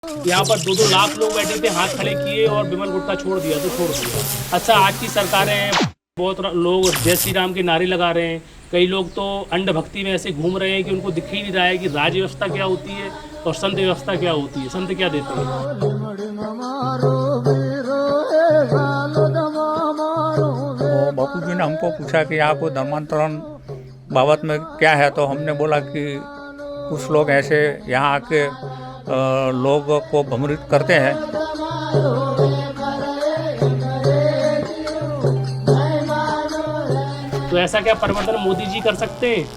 यहाँ पर 2-2 लाख लोग बैठे थे, हाथ खड़े किए और विमल गुटखा छोड़ दिया तो छोड़ दिया। अच्छा, आज की सरकारें बहुत लोग जय श्री राम के नारे लगा रहे हैं। कई लोग तो अंध भक्ति में ऐसे घूम रहे हैं कि उनको दिख ही नहीं रहा है कि राज व्यवस्था क्या होती है और संत व्यवस्था क्या होती है, संत क्या देते हैं। तो बापू जी ने हमको पूछा कि आपको धर्मांतरण बाबत में क्या है, तो हमने बोला कि कुछ लोग ऐसे यहाँ आके लोगों को भ्रमित करते हैं। तो ऐसा क्या परिवर्तन मोदी जी कर सकते हैं?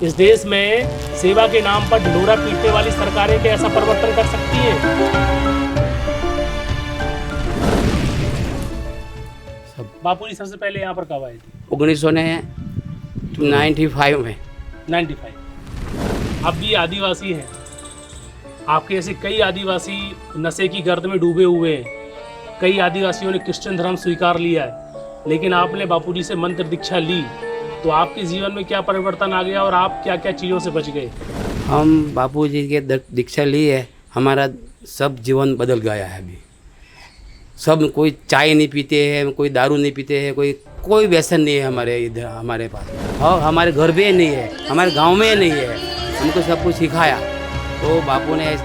इस देश में सेवा के नाम पर ढिंढोरा पीटने वाली सरकारें क्या ऐसा परिवर्तन कर सकती हैं? बापू जी सबसे पहले यहाँ पर कब आए थे? 1995 में। 95। आप भी आदिवासी हैं, आपके ऐसे कई आदिवासी नशे की गर्द में डूबे हुए हैं। कई आदिवासियों ने क्रिश्चियन धर्म स्वीकार लिया है, लेकिन आपने बापूजी से मंत्र दीक्षा ली, तो आपके जीवन में क्या परिवर्तन आ गया और आप क्या क्या चीज़ों से बच गए? हम बापूजी के दीक्षा ली है, हमारा सब जीवन बदल गया है। अभी सब कोई चाय नहीं पीते हैं, कोई दारू नहीं पीते हैं, कोई व्यसन नहीं है हमारे इधर, हमारे पास। और हमारे घर में नहीं है, हमारे गांव में नहीं है। हमको सब कुछ सिखाया। तो बापू ने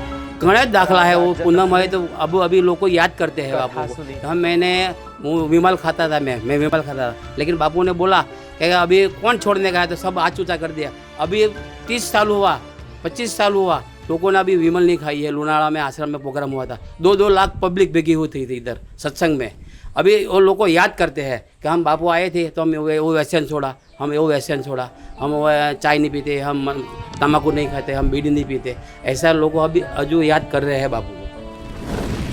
गणेश दाखला है, वो पूनम है, तो अब अभी लोग को याद करते हैं बापू को। मैंने विमल खाता था, मैं विमल खाता था, लेकिन बापू ने बोला कि अभी कौन छोड़ने का है, तो सब हाथ ऊँचा कर दिया। अभी 30 साल हुआ, 25 साल हुआ, लोगों ने अभी विमल नहीं खाई है। लुनाड़ा में आश्रम में प्रोग्राम हुआ था, 2-2 लाख पब्लिक बेगी हुई थी इधर सत्संग में। अभी वो लोग को याद करते हैं कि हम बापू आए थे तो हम वो व्यसन छोड़ा, हम वो व्यसन छोड़ा, हम वो चाय नहीं पीते, हम तम्बाकू नहीं खाते, हम बीड़ी नहीं पीते। ऐसा लोग अभी अजू याद कर रहे हैं बापू को।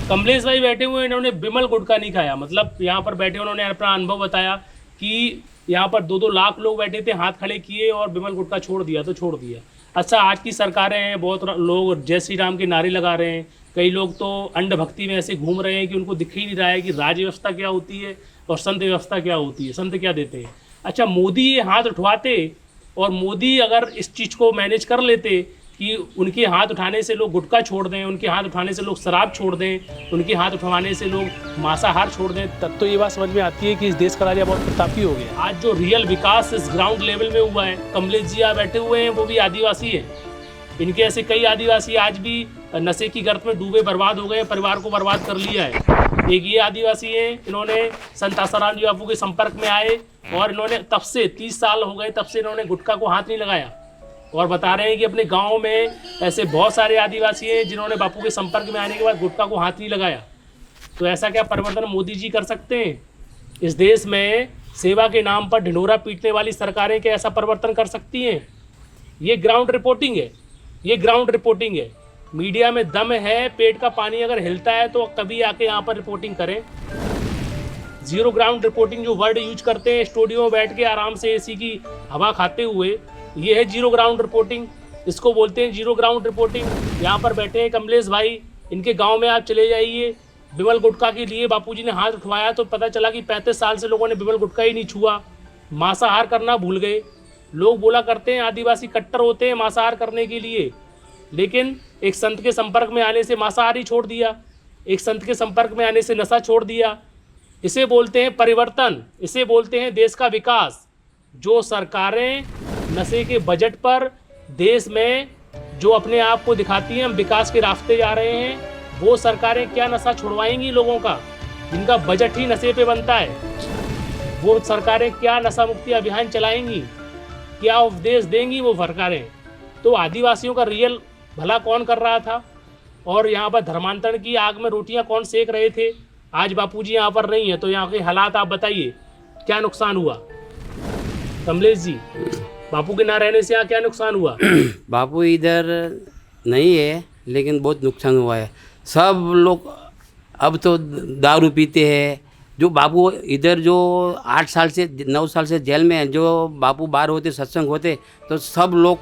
कमलेश भाई बैठे हुए, इन्होंने विमल गुटखा नहीं खाया, मतलब यहाँ पर बैठे उन्होंने अपना अनुभव बताया कि यहाँ पर 2-2 लाख लोग बैठे थे, हाथ खड़े किए और विमल गुटखा छोड़ दिया तो छोड़ दिया। अच्छा, आज की सरकारें हैं, बहुत लोग जय श्री राम के नारे लगा रहे हैं। कई लोग तो अंध भक्ति में ऐसे घूम रहे हैं कि उनको दिख ही नहीं रहा है कि राज व्यवस्था क्या होती है और संत व्यवस्था क्या होती है, संत क्या देते हैं। अच्छा, मोदी ये हाथ उठवाते और मोदी अगर इस चीज़ को मैनेज कर लेते कि उनके हाथ उठाने से लोग गुटखा छोड़ दें, उनके हाथ उठाने से लोग शराब छोड़ दें, उनके हाथ उठवाने से लोग मांसाहार छोड़ दें, तब तो ये बात समझ में आती है कि इस देश का राजा बहुत प्रतापी हो गया। आज जो रियल विकास इस ग्राउंड लेवल में हुआ है, कमलेश जी यहाँ बैठे हुए हैं, वो भी आदिवासी हैं। इनके ऐसे कई आदिवासी आज भी नशे की गर्त में डूबे बर्बाद हो गए, परिवार को बर्बाद कर लिया है। एक ये आदिवासी हैं, इन्होंने संत आसाराम जी बापू के संपर्क में आए और इन्होंने तब से 30 साल हो गए, तब से इन्होंने गुटखा को हाथ नहीं लगाया और बता रहे हैं कि अपने गांव में ऐसे बहुत सारे आदिवासी हैं जिन्होंने बापू के संपर्क में आने के बाद गुटखा को हाथ नहीं लगाया। तो ऐसा क्या परिवर्तन मोदी जी कर सकते हैं? इस देश में सेवा के नाम पर ढिंढोरा पीटने वाली सरकारें क्या ऐसा परिवर्तन कर सकती हैं? ये ग्राउंड रिपोर्टिंग है, ये ग्राउंड रिपोर्टिंग है। मीडिया में दम है, पेट का पानी अगर हिलता है तो कभी आके यहाँ पर रिपोर्टिंग करें। जीरो ग्राउंड रिपोर्टिंग जो वर्ड यूज करते हैं स्टूडियो में बैठ के आराम से एसी की हवा खाते हुए, ये है जीरो ग्राउंड रिपोर्टिंग। इसको बोलते हैं जीरो ग्राउंड रिपोर्टिंग। यहाँ पर बैठे हैं कमलेश भाई, इनके गांव में आप चले जाइए, विमल गुटखा के लिए बापूजी ने हाथ उठवाया तो पता चला कि 35 साल से लोगों ने विमल गुटखा ही नहीं छुआ, मांसाहार करना भूल गए। लोग बोला करते हैं आदिवासी कट्टर होते हैं मांसाहार करने के लिए, लेकिन एक संत के संपर्क में आने से मांसाहार ही छोड़ दिया, एक संत के संपर्क में आने से नशा छोड़ दिया। इसे बोलते हैं परिवर्तन, इसे बोलते हैं देश का विकास। जो सरकारें नशे के बजट पर देश में जो अपने आप को दिखाती हैं हम विकास के रास्ते जा रहे हैं, वो सरकारें क्या नशा छुड़वाएंगी लोगों का, जिनका बजट ही नशे पे बनता है? वो सरकारें क्या नशा मुक्ति अभियान चलाएंगी, क्या उपदेश देंगी वो सरकारें? तो आदिवासियों का रियल भला कौन कर रहा था और यहाँ पर धर्मांतरण की आग में रोटियाँ कौन सेक रहे थे? आज बापूजी यहाँ पर नहीं है, तो यहाँ के हालात आप बताइए, क्या नुकसान हुआ? कमलेश जी, बापू के ना रहने से यहाँ क्या नुकसान हुआ? बापू इधर नहीं है, लेकिन बहुत नुकसान हुआ है। सब लोग अब तो दारू पीते हैं। जो बापू इधर जो 8 साल से 9 साल से जेल में है, जो बापू बाहर होते सत्संग होते तो सब लोग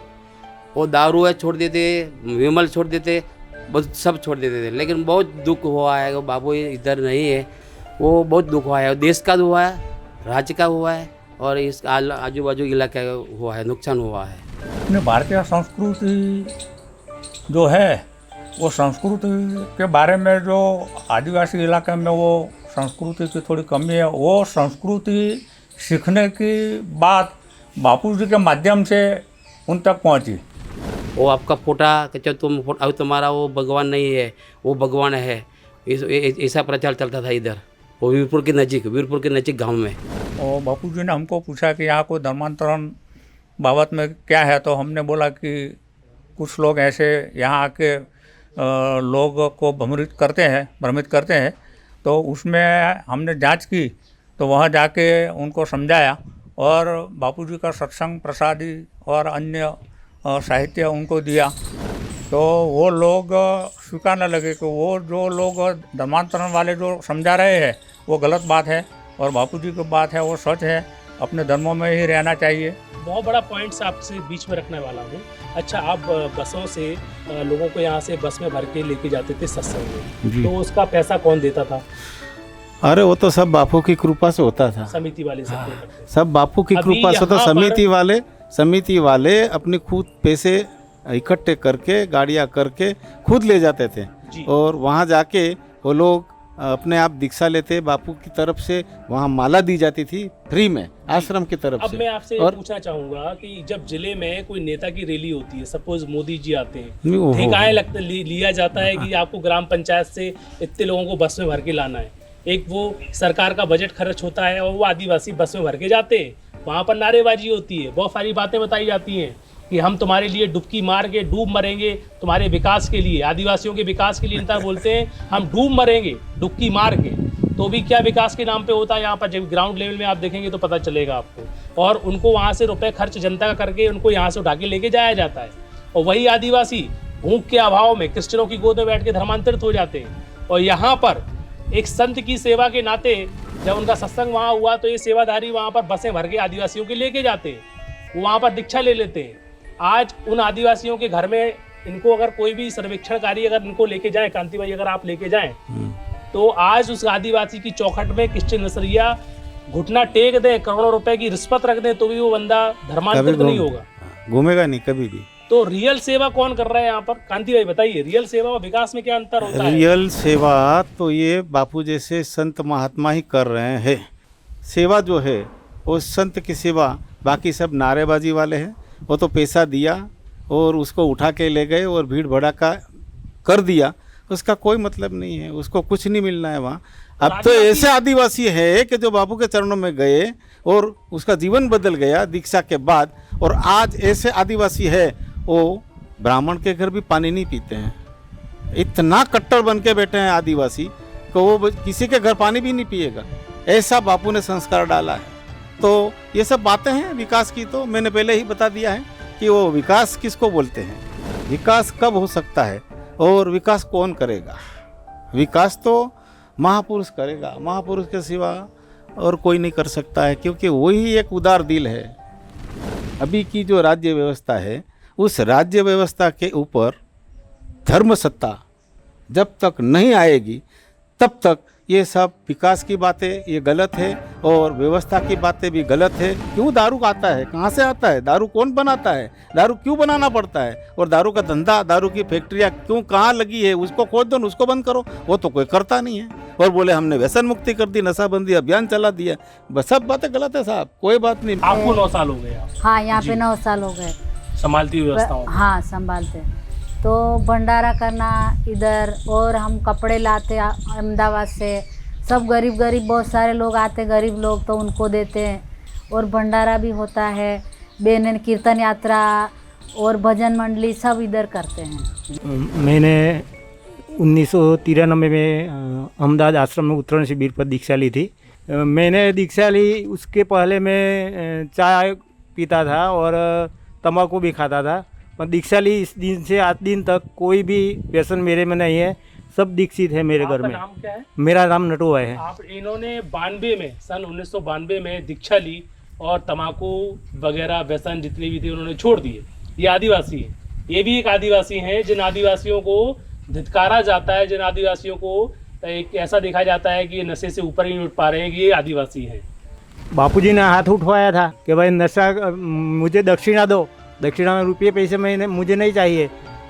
वो दारू है छोड़ देते, विमल छोड़ देते, बस सब छोड़ देते थे। लेकिन बहुत दुख हुआ है, वो बापू इधर नहीं है, वो बहुत दुख हुआ है। देश का हुआ है, राज्य का हुआ है और इस आजू बाजू इलाके का हुआ है, नुकसान हुआ है। अपने भारतीय संस्कृति जो है वो संस्कृति के बारे में जो आदिवासी इलाके में वो संस्कृति की थोड़ी कमी है, वो संस्कृति सीखने की बात बापूजी के माध्यम से उन तक पहुंची। वो आपका फोटा कि चल अभी तुम्हारा वो भगवान नहीं है, वो भगवान है, ऐसा प्रचार चलता था इधर, वो वीरपुर के नज़दीक गांव में। और बापूजी ने हमको पूछा कि यहाँ कोई धर्मांतरण बाबत में क्या है, तो हमने बोला कि कुछ लोग ऐसे यहाँ आके लोग को भ्रमित करते हैं। तो उसमें हमने जांच की, तो वहाँ जाके उनको समझाया और बापूजी का सत्संग प्रसादी और अन्य साहित्य उनको दिया। तो वो लोग स्वीकारने लगे कि वो जो लोग धर्मांतरण वाले जो समझा रहे हैं वो गलत बात है और बापूजी की बात है वो सच है, अपने धर्मों में ही रहना चाहिए। बहुत बड़ा पॉइंट्स आपसे बीच में रखने वाला हूँ। अच्छा, आप बसों से लोगों को यहाँ से बस में भर के लेके जाते थे सत्संग में, तो उसका पैसा कौन देता था? अरे वो तो सब बापू की कृपा से होता था, समिति वाले सब पे करते थे। सब बापू की कृपा से। तो समिति वाले अपने खुद पैसे इकट्ठे करके गाड़ियाँ करके खुद ले जाते थे और वहाँ जाके वो लोग अपने आप दीक्षा लेते। बापू की तरफ से वहाँ माला दी जाती थी फ्री में, आश्रम की तरफ अब से। मैं आपसे पूछना चाहूंगा कि जब जिले में कोई नेता की रैली होती है, सपोज मोदी जी आते हैं, ठेकाएं लिया जाता है कि आपको ग्राम पंचायत से इतने लोगों को बस में भर के लाना है। एक वो सरकार का बजट खर्च होता है और वो आदिवासी बस में भर के जाते हैं, वहाँ पर नारेबाजी होती है, बहुत सारी बातें बताई जाती हैं कि हम तुम्हारे लिए डुबकी मार के डूब मरेंगे, तुम्हारे विकास के लिए, आदिवासियों के विकास के लिए नेता बोलते हैं हम डूब मरेंगे डुबकी मार के। तो भी क्या विकास के नाम पे होता है यहाँ पर, जब ग्राउंड लेवल में आप देखेंगे तो पता चलेगा आपको। और उनको वहाँ से रुपए खर्च जनता का करके उनको यहाँ से उठा के लेके जाया जाता है और वही आदिवासी भूख के अभाव में क्रिश्चियनों की गोद में बैठ के धर्मांतरित हो जाते हैं। और यहाँ पर एक संत की सेवा के नाते जब उनका सत्संग वहाँ हुआ तो ये सेवाधारी वहाँ पर बसें भर के आदिवासियों के लेके जाते हैं, वो वहाँ पर दीक्षा ले लेते हैं। आज उन आदिवासियों के घर में इनको अगर कोई भी सर्वेक्षणकारी अगर इनको लेके जाए, कांति भाई अगर आप लेके जाएं, तो आज उस आदिवासी की चौखट में क्रिश्चियन नसरिया घुटना टेक दे, करोड़ों रुपए की रिश्वत रख दे, तो भी वो बंदा धर्मांतरित नहीं होगा, घूमेगा नहीं कभी भी। तो रियल सेवा कौन कर रहा है यहाँ पर? कांति भाई बताइए, रियल सेवा और विकास में क्या अंतर होता है? रियल सेवा तो ये बापू जैसे संत महात्मा ही कर रहे हैं। सेवा जो है वो संत की सेवा, बाकी सब नारेबाजी वाले हैं। वो तो पैसा दिया और उसको उठा के ले गए और भीड़ भड़ाका कर दिया, उसका कोई मतलब नहीं है, उसको कुछ नहीं मिलना है वहाँ। अब तो ऐसे आदिवासी है कि जो बापू के चरणों में गए और उसका जीवन बदल गया दीक्षा के बाद। और आज ऐसे आदिवासी है वो ब्राह्मण के घर भी पानी नहीं पीते हैं, इतना कट्टर बन के बैठे हैं आदिवासी को वो किसी के घर पानी भी नहीं पिएगा, ऐसा बापू ने संस्कार डाला है। तो ये सब बातें हैं विकास की, तो मैंने पहले ही बता दिया है कि वो विकास किसको बोलते हैं, विकास कब हो सकता है और विकास कौन करेगा। विकास तो महापुरुष करेगा, महापुरुष के सिवा और कोई नहीं कर सकता है, क्योंकि वही एक उदार दिल है। अभी की जो राज्य व्यवस्था है उस राज्य व्यवस्था के ऊपर धर्म सत्ता जब तक नहीं आएगी तब तक ये सब विकास की बातें ये गलत है और व्यवस्था की बातें भी गलत है। क्यों दारू आता है, कहाँ से आता है, दारू कौन बनाता है, दारू क्यों बनाना पड़ता है, और दारू का धंधा, दारू की फैक्ट्रियाँ क्यों कहाँ लगी है, उसको खोद दो, उसको बंद करो, वो तो कोई करता नहीं है। और बोले हमने व्यसन मुक्ति कर दी, नशाबंदी अभियान चला दिया, बस सब बातें गलत है साहब, कोई बात नहीं। आपको 9 साल हो गए? हाँ, यहाँ पे 9 साल हो गए संभालती व्यवस्था। हाँ, संभालते। तो भंडारा करना इधर, और हम कपड़े लाते अहमदाबाद से, सब गरीब बहुत सारे लोग आते, गरीब लोग, तो उनको देते हैं। और भंडारा भी होता है, बेन कीर्तन यात्रा और भजन मंडली सब इधर करते हैं। मैंने 1993 में अहमदाबाद आश्रम में उत्तरायण शिविर पर दीक्षा ली थी। मैंने दीक्षा ली, उसके पहले मैं चाय पीता था और तंबाकू भी खाता था, पर दीक्षा ली इस दिन से आज दिन तक कोई भी व्यसन मेरे में नहीं है, सब दीक्षित है मेरे घर में। नाम क्या है? मेरा नाम नटुआ है। आप इन्होंने 92 में, सन 1992 में दीक्षा ली और तंबाकू वगैरह व्यसन जितने भी थे उन्होंने छोड़ दिए। ये आदिवासी है, ये भी एक आदिवासी हैं जिन आदिवासियों को धिक्कारा जाता है, जिन आदिवासियों को एक ऐसा देखा जाता है कि ये नशे से ऊपर ही नहीं उठ पा रहे हैं, कि ये आदिवासी हैं। बापूजी ने हाथ उठवाया था कि भाई नशा, मुझे दक्षिणा दो, दक्षिणा में रुपये पैसे मुझे नहीं चाहिए,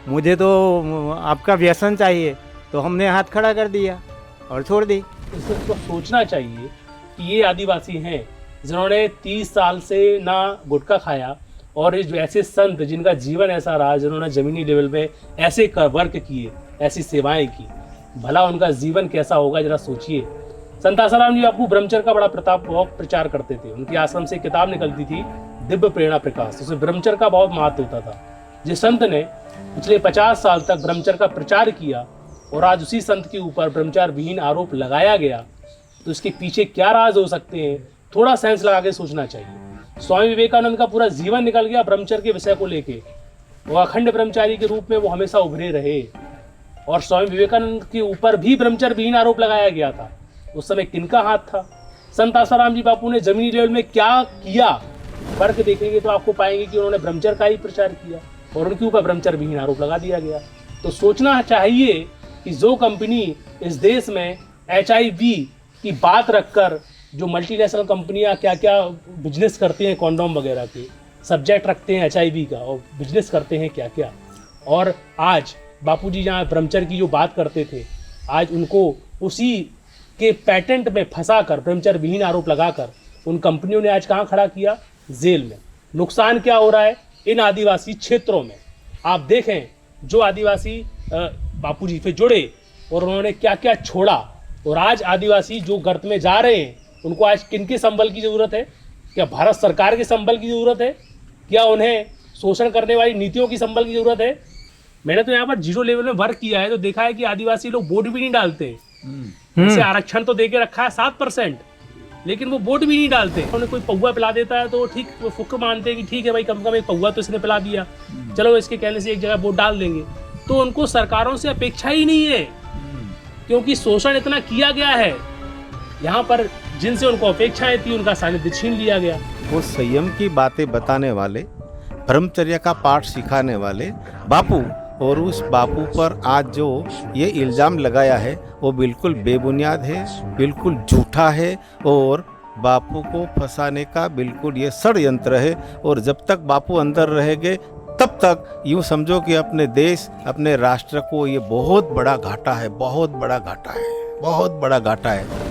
मुझे तो आपका व्यसन चाहिए, तो हमने हाथ खड़ा कर दिया और छोड़ दी। इसको सोचना चाहिए कि ये आदिवासी हैं जिन्होंने 30 साल से ना गुटखा खाया, और ये जो ऐसे संत जिनका जीवन ऐसा रहा, जिन्होंने ज़मीनी लेवल पे ऐसे वर्क किए, ऐसी सेवाएं की, भला उनका जीवन कैसा होगा जरा सोचिए। संत आसाराम जी बापू ब्रह्मचर्य का बड़ा बहुत प्रचार करते थे। उनके आश्रम से किताब निकलती थी दिव्य प्रेरणा प्रकाश, उसमें ब्रह्मचर्य का बहुत महत्व होता था। जिस संत ने पिछले 50 साल तक ब्रह्मचर्य का प्रचार किया और आज उसी संत के ऊपर ब्रह्मचर्य विहीन आरोप लगाया गया, तो इसके पीछे क्या राज हो सकते हैं, थोड़ा सेंस लगा के सोचना चाहिए। स्वामी विवेकानंद का पूरा जीवन निकल गया ब्रह्मचर्य के विषय को लेके। वो अखंड ब्रह्मचारी के रूप में वो हमेशा उभरे रहे, और स्वामी विवेकानंद के ऊपर भी ब्रह्मचर्य विहीन आरोप लगाया गया था। उस समय किनका हाथ था? संत आसाराम जी बापू ने जमीनी लेवल में क्या किया, फर्क देखेंगे तो आपको पाएंगे कि उन्होंने ब्रह्मचर्य का ही प्रचार किया और उनके ऊपर ब्रह्मचर्य विहीन आरोप लगा दिया गया। तो सोचना चाहिए कि जो कंपनी इस देश में HIV की बात रखकर, जो मल्टीनेशनल कंपनियां क्या क्या बिजनेस करते हैं, कॉन्डोम वगैरह के सब्जेक्ट रखते हैं HIV का और बिजनेस करते हैं क्या क्या, और आज बापूजी जहाँ ब्रह्मचर्य की जो बात करते थे, आज उनको उसी के पेटेंट में फंसाकर ब्रह्मचर्य विहीन आरोप लगाकर उन कंपनियों ने आज कहाँ खड़ा किया? जेल में। नुकसान क्या हो रहा है इन आदिवासी क्षेत्रों में? आप देखें, जो आदिवासी बापूजी पे जुड़े और उन्होंने क्या क्या छोड़ा, और आज आदिवासी जो गर्त में जा रहे हैं, उनको आज किनके संबल की ज़रूरत है? क्या भारत सरकार के संबल की ज़रूरत है? क्या उन्हें शोषण करने वाली नीतियों की संबल की ज़रूरत है? मैंने तो यहाँ पर 0 लेवल में वर्क किया है, तो देखा है कि आदिवासी लोग वोट भी नहीं डालते। जैसे आरक्षण तो दे के रखा है 7%, लेकिन वो वोट भी नहीं डालते। उन्हें कोई पौवा पिला देता है तो ठीक, वो फुक मानते हैं कि ठीक है भाई, कम एक पौवा तो इसने पिला दिया, चलो इसके कहने से एक जगह वोट डाल देंगे। तो उनको सरकारों से अपेक्षा ही नहीं है, क्योंकि शोषण इतना किया गया है यहाँ पर, जिनसे उनको अपेक्षाएं थी उनका सानिध्य छीन लिया गया। वो संयम की बातें बताने वाले, ब्रह्मचर्य का पाठ सिखाने वाले बापू, और उस बापू पर आज जो ये इल्ज़ाम लगाया है वो बिल्कुल बेबुनियाद है, बिल्कुल झूठा है, और बापू को फंसाने का बिल्कुल ये षड्यंत्र है। और जब तक बापू अंदर रहेंगे तब तक यूँ समझो कि अपने देश, अपने राष्ट्र को ये बहुत बड़ा घाटा है, बहुत बड़ा घाटा है, बहुत बड़ा घाटा है।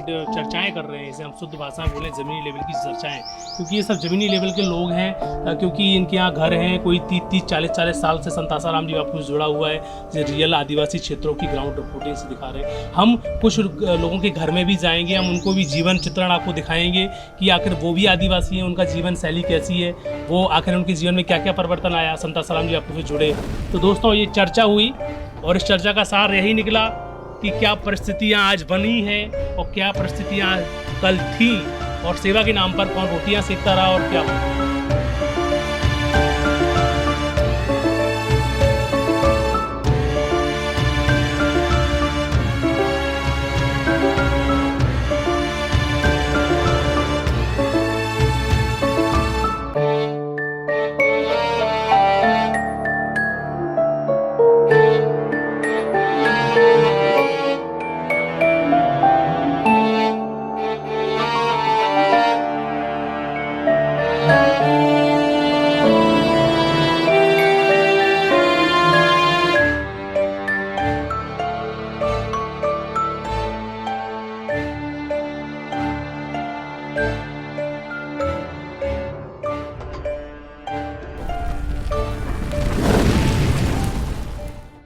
जो चर्चाएं कर रहे हैं, इसे हम शुद्ध भाषा में बोलें ज़मीनी लेवल की चर्चाएं, क्योंकि ये सब ज़मीनी लेवल के लोग हैं, क्योंकि इनके यहाँ घर हैं, कोई 30-30, 40-40 साल से संत आसाराम जी बापू से जुड़ा हुआ है, जो रियल आदिवासी क्षेत्रों की ग्राउंड रिपोर्टिंग से दिखा रहे हैं। हम कुछ लोगों के घर में भी जाएंगे, हम उनको भी जीवन चित्रण आपको दिखाएंगे कि आखिर वो भी आदिवासी हैं, उनका जीवन शैली कैसी है, वो आखिर उनके जीवन में क्या क्या परिवर्तन आया संत आसाराम जी बापू से जुड़े। तो दोस्तों, ये चर्चा हुई और इस चर्चा का सार यही निकला कि क्या परिस्थितियाँ आज बनी हैं और क्या परिस्थितियाँ कल थी, और सेवा के नाम पर कौन रोटियाँ सेकता रहा और क्या